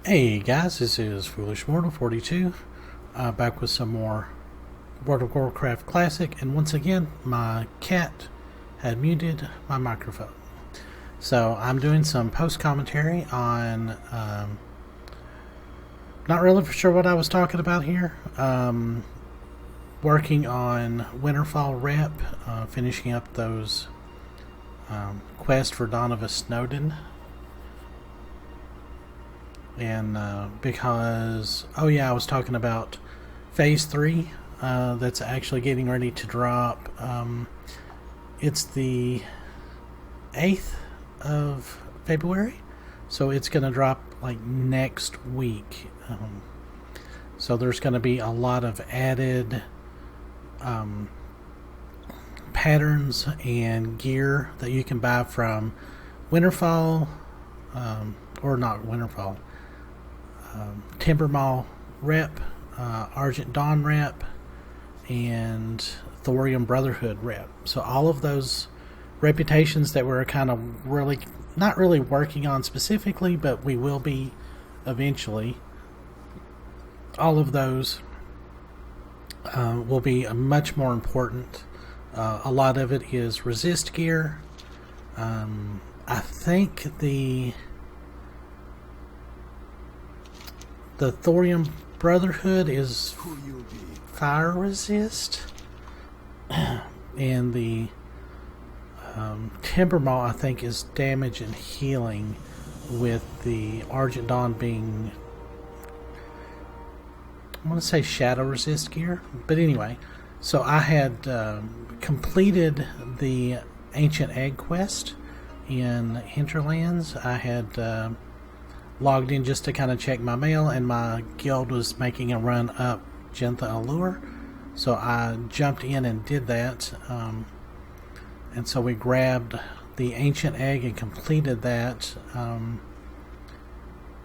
Hey guys, this is Foolish Mortal 42, back with some more World of Warcraft Classic, and once again, my cat had muted my microphone. So I'm doing some post-commentary on, not really for sure what I was talking about here, working on Winterfall Rep, finishing up those quests for Dawn of Snowden. And because, oh yeah, I was talking about Phase 3 that's actually getting ready to drop. It's the 8th of February, so it's going to drop like next week. So there's going to be a lot of added patterns and gear that you can buy from Winterfall, or not Winterfall, Timbermaw Rep, Argent Dawn Rep, and Thorium Brotherhood Rep. So all of those reputations that we're kind of really not really working on specifically, but we will be eventually. All of those will be much more important. A lot of it is resist gear. I think the Thorium Brotherhood is fire resist, and the Timbermaw I think is damage and healing, with the Argent Dawn being, I want to say, shadow resist gear. But anyway, so I had completed the Ancient Egg quest in Hinterlands. I had logged in just to kind of check my mail, and my guild was making a run up Gentha Allure, so I jumped in and did that. And so we grabbed the Ancient Egg and completed that.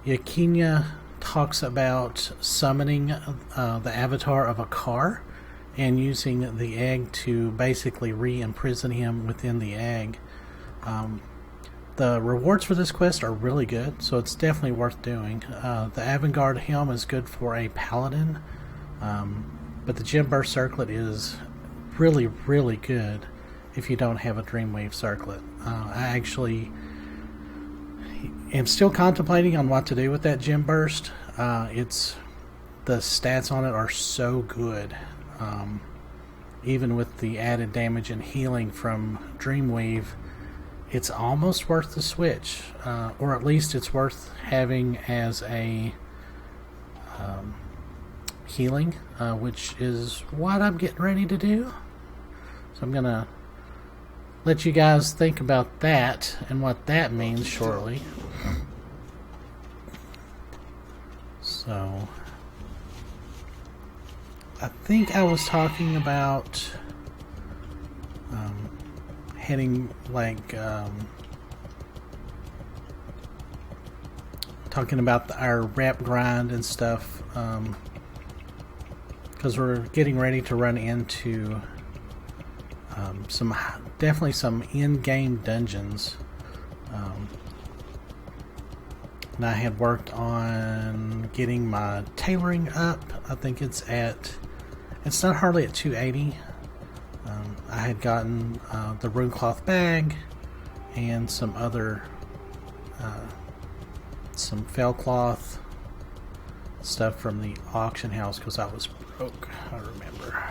Yakinia talks about summoning the avatar of Atal'Hakar and using the egg to basically re-imprison him within the egg. The rewards for this quest are really good, so it's definitely worth doing. The Avant-Garde Helm is good for a Paladin, but the Gem Burst Circlet is really, really good if you don't have a Dreamweave Circlet. I actually am still contemplating on what to do with that Gem Burst. The stats on it are so good. Even with the added damage and healing from Dreamweave, it's almost worth the switch, or at least it's worth having as a healing, which is what I'm getting ready to do. So I'm gonna let you guys think about that and what that means shortly. So I think I was talking about heading, like, talking about our rep grind and stuff, because we're getting ready to run into definitely some in-game dungeons. And I had worked on getting my tailoring up. I think it's not hardly at 280. I had gotten the rune cloth bag and some other some fell cloth stuff from the auction house because I was broke, I remember.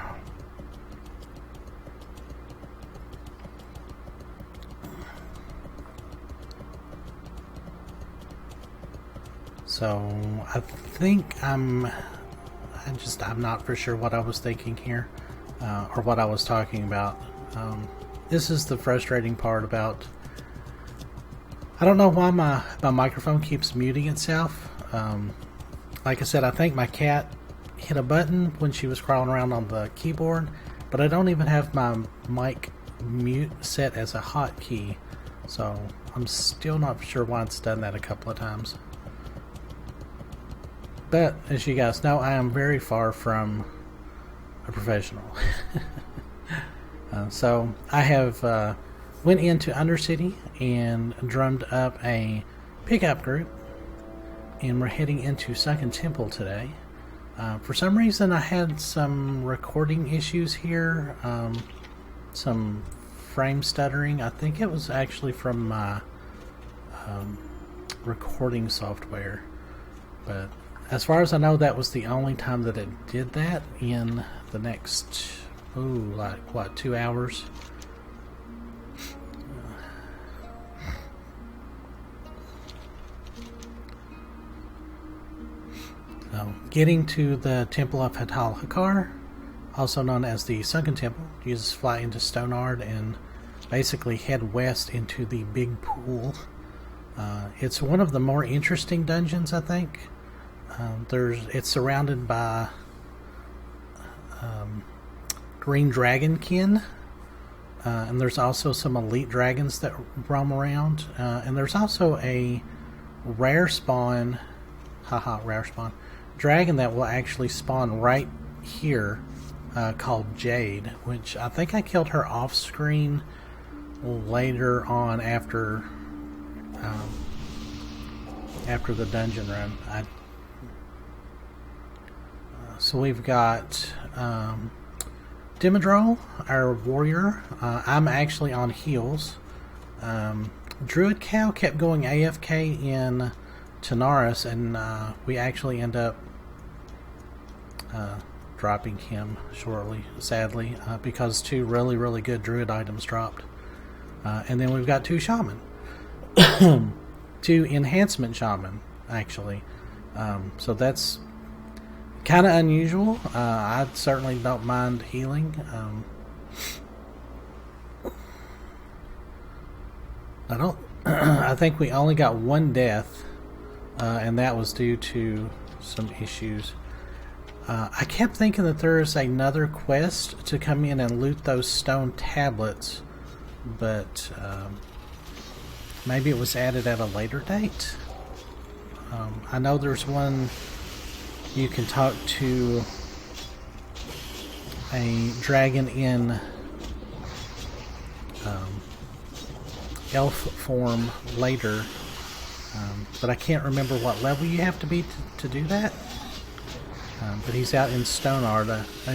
So I think I'm not for sure what I was thinking here, or what I was talking about. This is the frustrating part about, I don't know why my microphone keeps muting itself. Like I said, I think my cat hit a button when she was crawling around on the keyboard, but I don't even have my mic mute set as a hotkey, so I'm still not sure why it's done that a couple of times. But as you guys know, I am very far from a professional. So I have went into Undercity and drummed up a pickup group and we're heading into Sunken Temple today. For some reason I had some recording issues here, some frame stuttering. I think it was actually from my recording software, but as far as I know, that was the only time that it did that in the next, like what, 2 hours? So, getting to the Temple of Atal'Hakar, also known as the Sunken Temple, you just fly into Stonard and basically head west into the big pool. It's one of the more interesting dungeons, I think. It's surrounded by green dragonkin, and there's also some elite dragons that roam around, and there's also a rare spawn, rare spawn, dragon that will actually spawn right here, called Jade, which I think I killed her off screen later on after the dungeon run. So we've got Dimidrol, our warrior. I'm actually on heals. Druid Cow kept going AFK in Tanaris, and we actually end up dropping him shortly, sadly, because 2 really good druid items dropped. And then we've got 2 shaman. 2 enhancement shaman, actually. So that's kind of unusual. I certainly don't mind healing. I think we only got 1 death, and that was due to some issues. I kept thinking that there's another quest to come in and loot those stone tablets, but maybe it was added at a later date. I know there's one you can talk to a dragon in elf form later, but I can't remember what level you have to be to do that. But he's out in Stonard.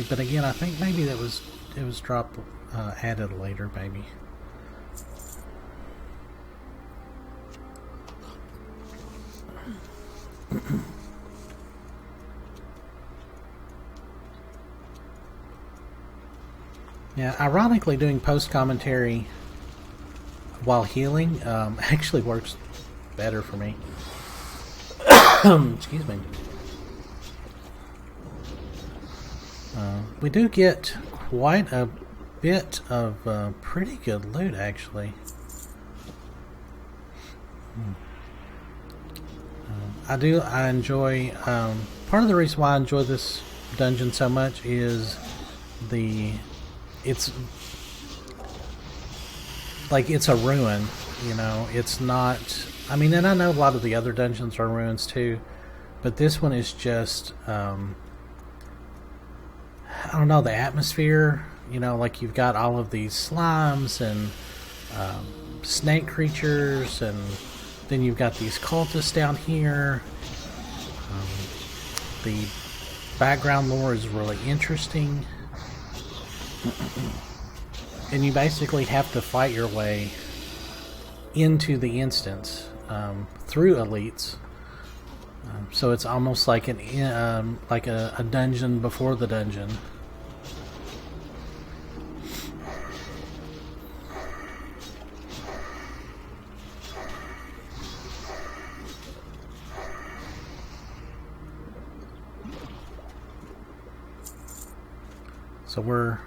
But again, I think maybe it was dropped, added later, maybe. Yeah, ironically, doing post commentary while healing actually works better for me. Excuse me. We do get quite a bit of pretty good loot, actually. I enjoy, part of the reason why I enjoy this dungeon so much is it's a ruin, you know. It's not, I mean, and I know a lot of the other dungeons are ruins too, but this one is just, I don't know, the atmosphere, you know, like you've got all of these slimes and snake creatures, and then you've got these cultists down here. The background lore is really interesting, and you basically have to fight your way into the instance through elites. So it's almost like a dungeon before the dungeon. So we're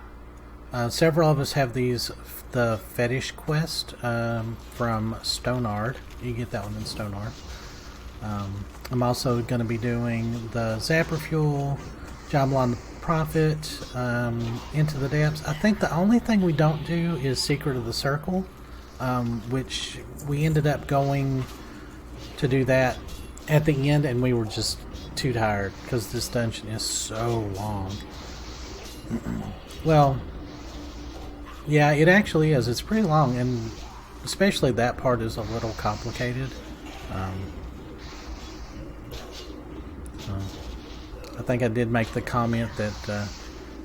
several of us have the fetish quest from Stonard. You get that one in Stonard. I'm also going to be doing the Zapper Fuel, Jamalon the Prophet, Into the Depths. I think the only thing we don't do is Secret of the Circle, which we ended up going to do that at the end, and we were just too tired because this dungeon is so long. Well, yeah, it actually is. It's pretty long, and especially that part is a little complicated. I think I did make the comment that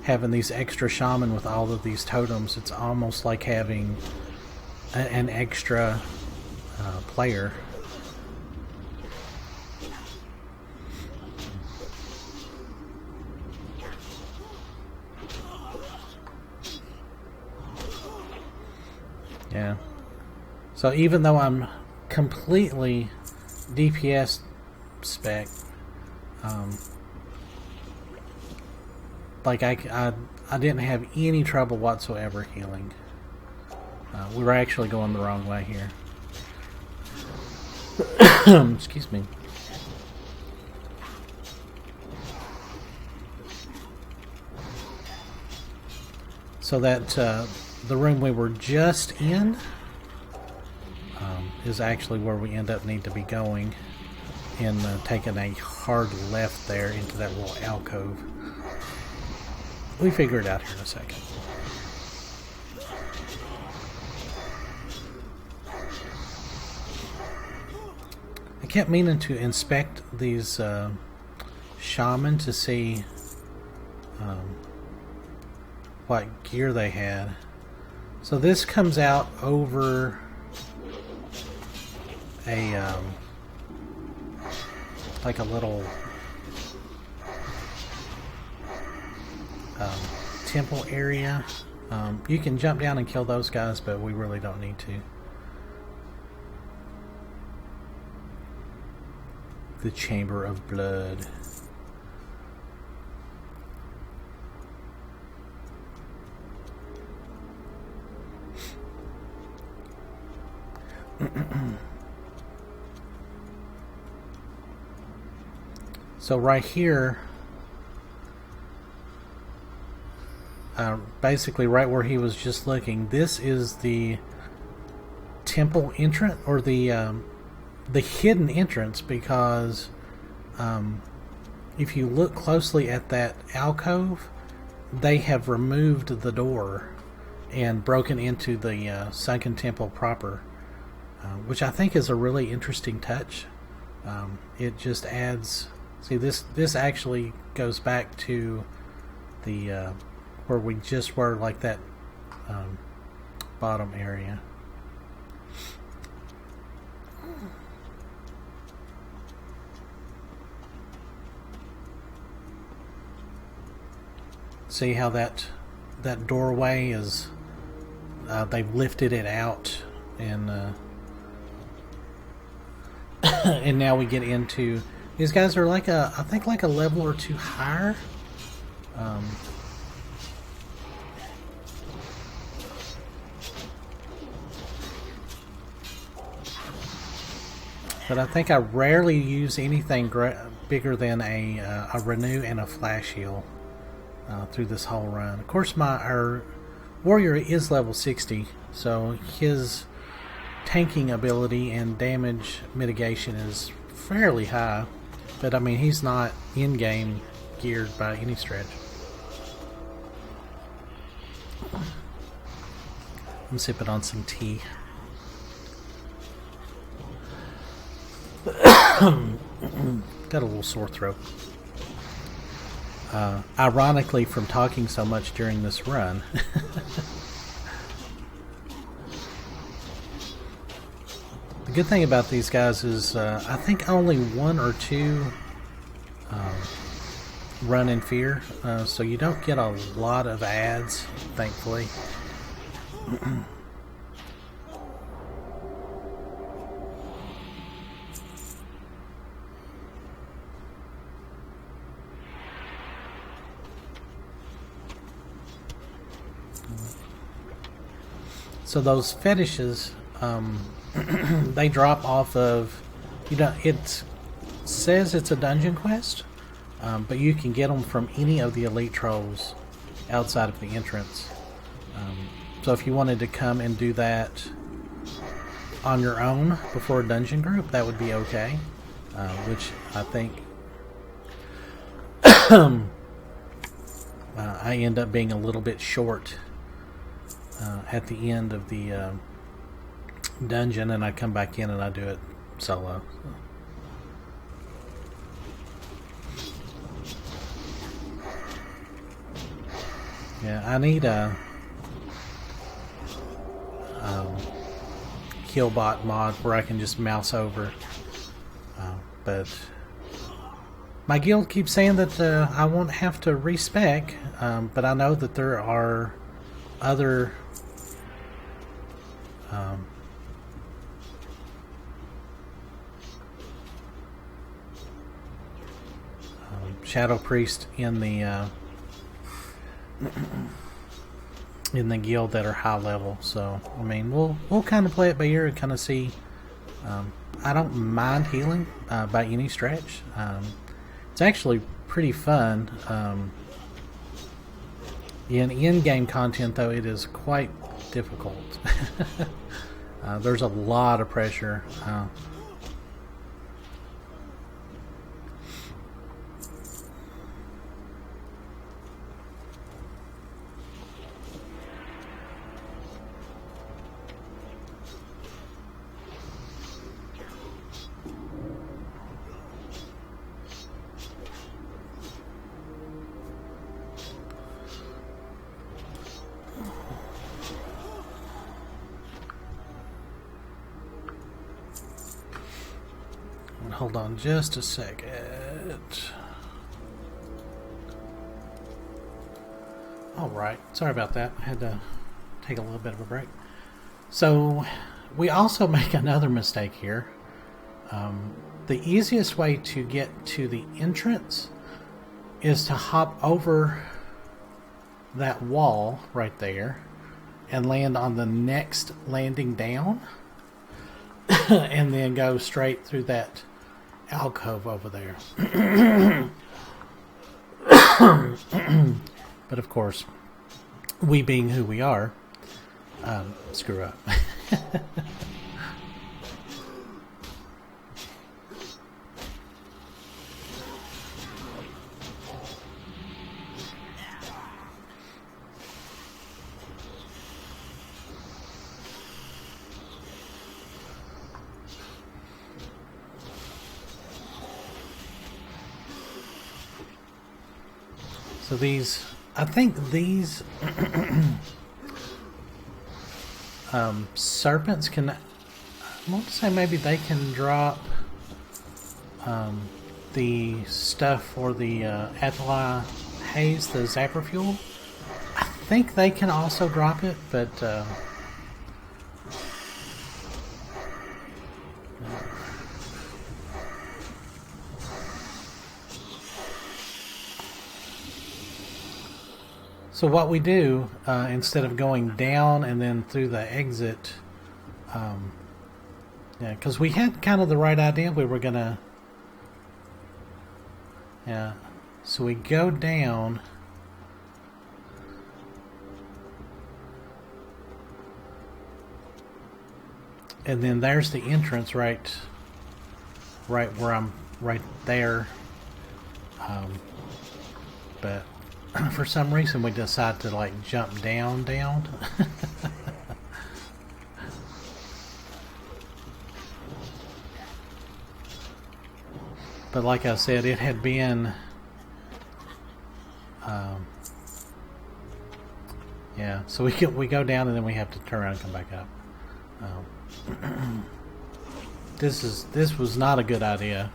having these extra shaman with all of these totems, it's almost like having an extra player. Yeah. So even though I'm completely DPS spec, like I didn't have any trouble whatsoever healing. We were actually going the wrong way here. Excuse me. So that the room we were just in is actually where we end up need to be going, and taking a hard left there into that little alcove. We figure it out here in a second. I kept meaning to inspect these shaman to see what gear they had. So this comes out over a like a little temple area. You can jump down and kill those guys, but we really don't need to. The Chamber of Blood. So right here, basically right where he was just looking, this is the temple entrance, or the hidden entrance, because if you look closely at that alcove, they have removed the door and broken into the Sunken Temple proper, which I think is a really interesting touch. It just adds... See, this actually goes back to the where we just were, like that bottom area. See how that doorway is, they've lifted it out, and and now we get into, these guys are like I think like a level or two higher. But I think I rarely use anything bigger than a renew and a flash heal through this whole run. Of course, our warrior is level 60, so his tanking ability and damage mitigation is fairly high. But I mean, he's not in-game geared by any stretch. I'm sipping on some tea. Got a little sore throat. Ironically, from talking so much during this run. The good thing about these guys is I think only one or two run in fear, so you don't get a lot of ads, thankfully. So those fetishes, they drop off of, it says it's a dungeon quest, but you can get them from any of the elite trolls outside of the entrance. So if you wanted to come and do that on your own before a dungeon group, that would be okay, which I think I end up being a little bit short at the end of the dungeon, and I come back in and I do it solo. Yeah, I need a Killbot mod where I can just mouse over. But my guild keeps saying that I won't have to respec, but I know that there are other Shadow Priest in the guild that are high level. So I mean, we'll kind of play it by ear and kind of see. I don't mind healing by any stretch. It's actually pretty fun. In in-game content, though, it is quite difficult. There's a lot of pressure. Hold on just a second. Alright, sorry about that. I had to take a little bit of a break. So, we also make another mistake here. The easiest way to get to the entrance is to hop over that wall right there and land on the next landing down and then go straight through that alcove over there. But of course, we being who we are, screw up. So these, I think these serpents can, I want to say maybe they can drop the stuff for the Atal'Hakar haze, the zapper fuel. I think they can also drop it, but so what we do, instead of going down and then through the exit, yeah, because we had kind of the right idea. We were gonna, yeah, so we go down, and then there's the entrance right where I'm right there, but for some reason we decided to like jump down. But like I said, it had been yeah, so we go down and then we have to turn around and come back up. This was not a good idea.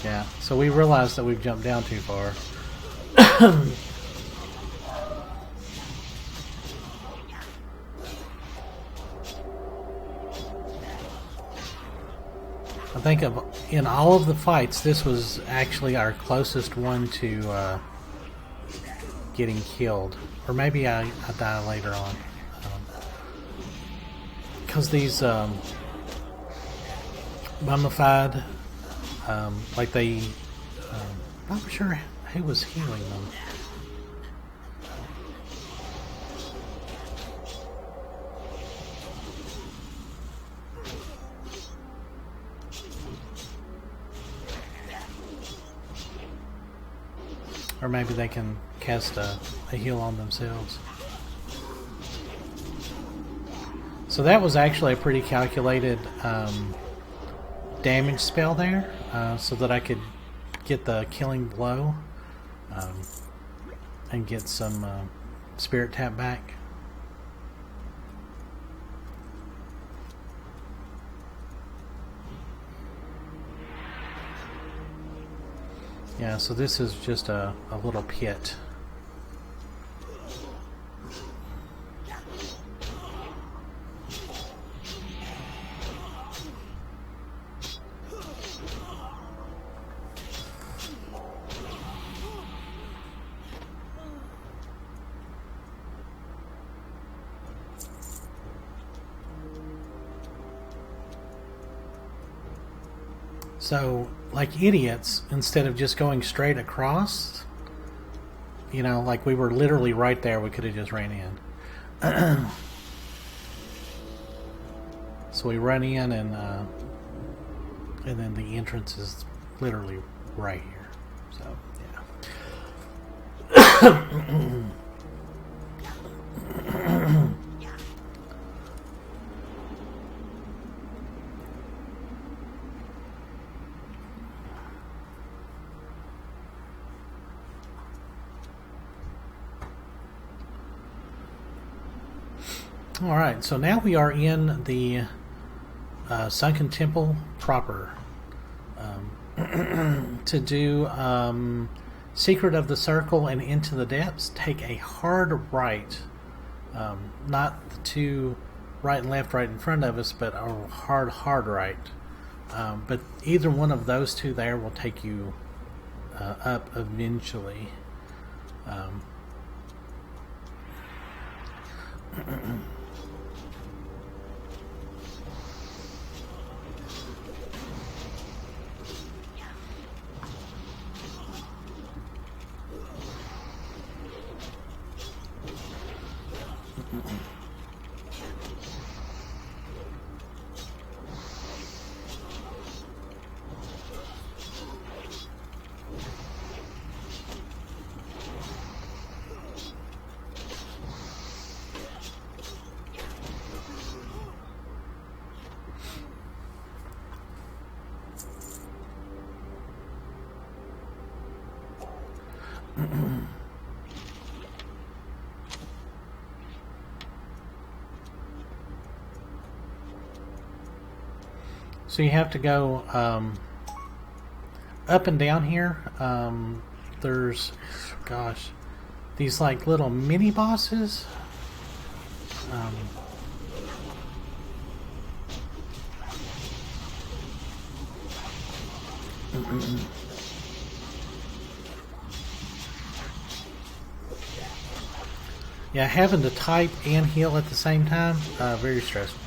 Yeah, so we realized that we've jumped down too far. I think in all of the fights, this was actually our closest one to getting killed. Or maybe I die later on. Because these mummified, like they, not sure who was healing them. Or maybe they can cast a heal on themselves. So that was actually a pretty calculated damage spell there, so that I could get the killing blow and get some spirit tap back. Yeah, so this is just a little pit. So, like idiots, instead of just going straight across, you know, like we were literally right there, we could have just ran in. So we run in, and then the entrance is literally right here. So, yeah. Alright, so now we are in the Sunken Temple proper. To do Secret of the Circle and Into the Depths, take a hard right. Not the two right and left right in front of us, but a hard right. But either one of those two there will take you up eventually. So you have to go up and down here. There's, gosh, these like little mini bosses. Yeah, having to type and heal at the same time, very stressful.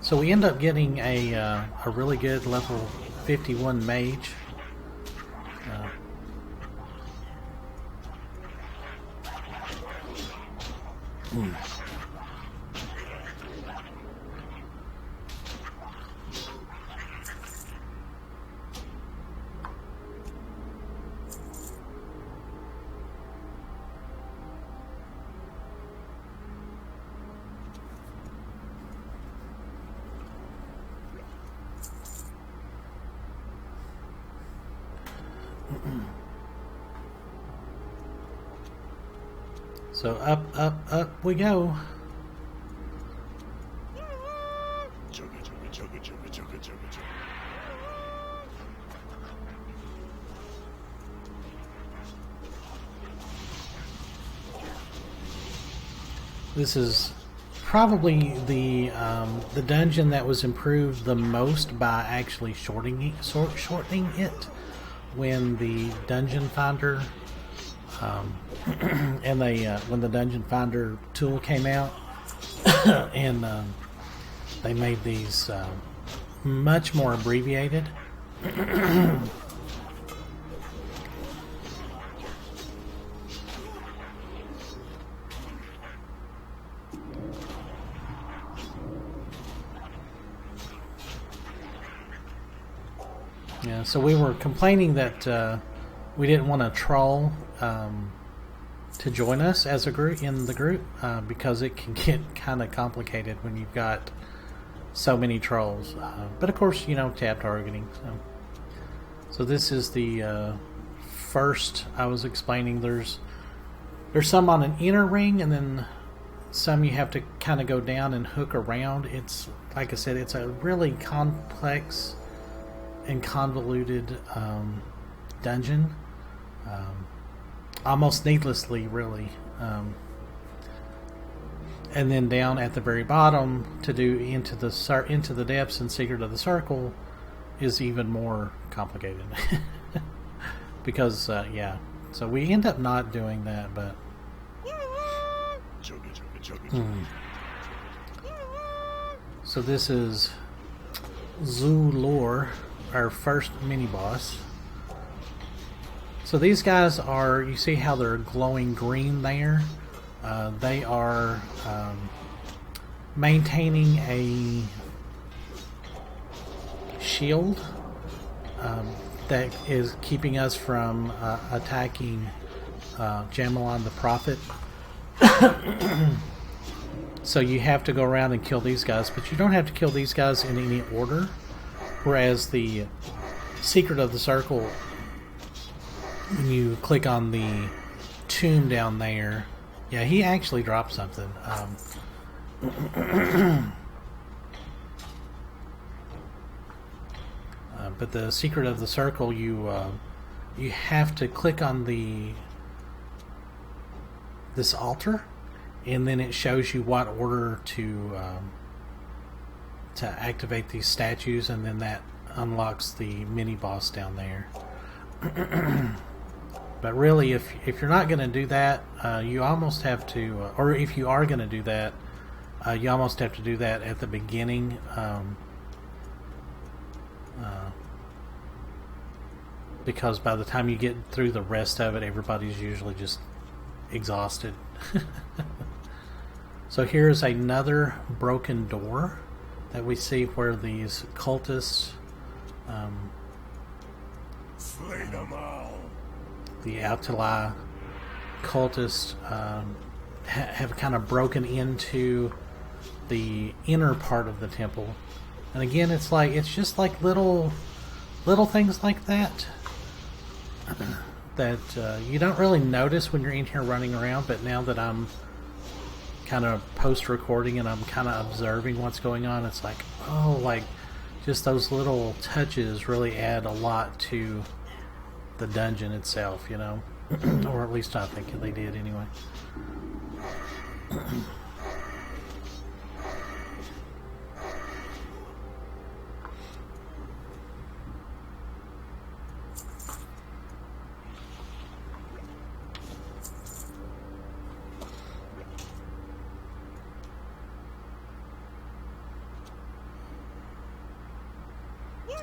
So we end up getting a really good level 51 mage. So up we go. This is probably the dungeon that was improved the most by actually shortening it when the dungeon finder and when the dungeon finder tool came out and they made these much more abbreviated. Yeah, so we were complaining that we didn't want a troll to join us as a group in the group because it can get kind of complicated when you've got so many trolls. But of course, you know, tab targeting. So this is the first. I was explaining there's some on an inner ring, and then some you have to kind of go down and hook around. It's like I said, it's a really complex and convoluted dungeon, almost needlessly, really. And then down at the very bottom to do into the depths and secret of the circle is even more complicated because yeah. So we end up not doing that, but. So this is Zulor, our first mini boss. So these guys are, you see how they're glowing green there? They are maintaining a shield that is keeping us from attacking Jamelon the Prophet. So you have to go around and kill these guys, but you don't have to kill these guys in any order. Whereas the secret of the circle, when you click on the tomb down there, yeah, he actually dropped something. But the secret of the circle, you have to click on this altar, and then it shows you what order to activate these statues, and then that unlocks the mini boss down there. But really, if you're not going to do that, you almost have to, or if you are going to do that, you almost have to do that at the beginning. Because by the time you get through the rest of it, everybody's usually just exhausted. So here's another broken door that we see where these cultists, slay them all. The Atal'Hakar cultists, have kind of broken into the inner part of the temple. And again, it's just like little things like that that you don't really notice when you're in here running around, but now that I'm kind of post-recording and I'm kind of observing what's going on, it's like, oh, like just those little touches really add a lot to the dungeon itself, you know. Or at least I think they did anyway.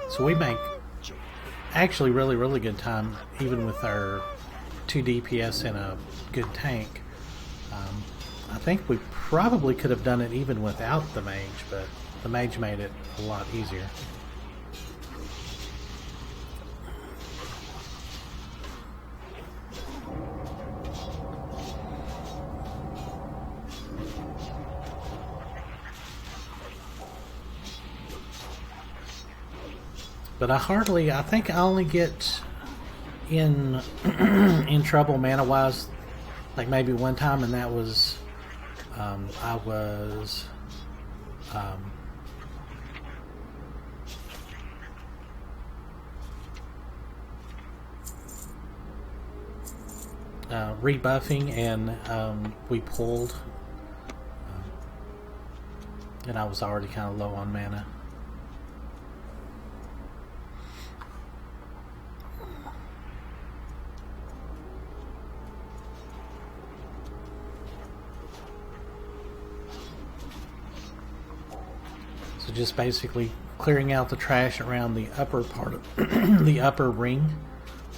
So we make actually really good time, even with our 2 DPS and a good tank. I think we probably could have done it even without the mage, but the mage made it a lot easier. But I think I only get in in trouble mana-wise like maybe one time, and that was I was rebuffing, and we pulled, and I was already kind of low on mana. So just basically clearing out the trash around the upper part of the upper ring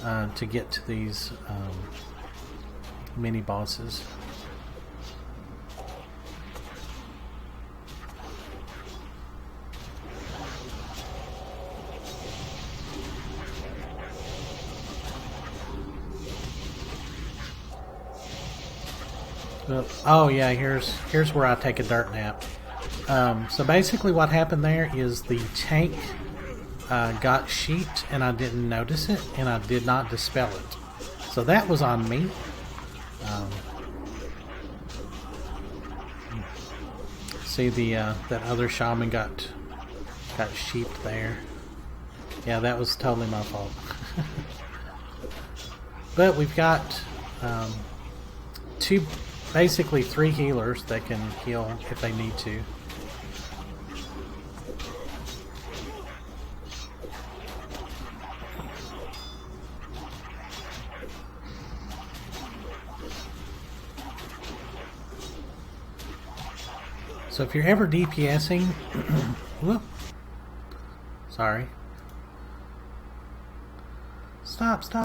to get to these mini bosses. Oh yeah, here's where I take a dirt nap. So basically what happened there is the tank got sheeped and I didn't notice it and I did not dispel it. So that was on me. See that other shaman got sheeped there. Yeah, that was totally my fault. But we've got basically three healers that can heal if they need to. So if you're ever DPSing, whoop, sorry. Stop.